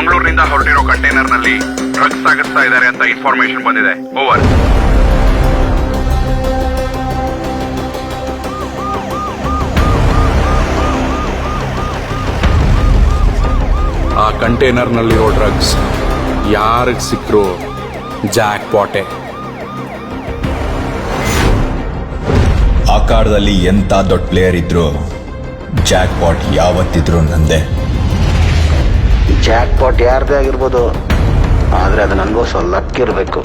ಮಂಗಳೂರಿನಿಂದ ಹೊರಟಿರೋ ಕಂಟೈನರ್ ನಲ್ಲಿ ಡ್ರಗ್ಸ್ ಸಾಗಿಸ್ತಾ ಇದ್ದಾರೆ ಅಂತ ಇನ್ಫಾರ್ಮೇಶನ್ ಬಂದಿದೆ. ಓವರ್. ಆ ಕಂಟೈನರ್ನಲ್ಲಿರೋ ಡ್ರಗ್ಸ್ ಯಾರಿಗೆ ಸಿಕ್ಕರು ಜಾಕ್ ಪಾಟೆ. ಆಕಾರದಲ್ಲಿ ಎಂತ ದೊಡ್ಡ ಪ್ಲೇಯರ್ ಇದ್ರು ಜಾಕ್ ಪಾಟ್ ಯಾವತ್ತಿದ್ರು ನಂದೆ. ಜಾಕ್ ಪಾಟ್ ಯಾರದೇ ಆಗಿರ್ಬೋದು, ಆದ್ರೆ ಅದು ನನಗೋಸ್ಕರ ಲಕ್ ಇರಬೇಕು.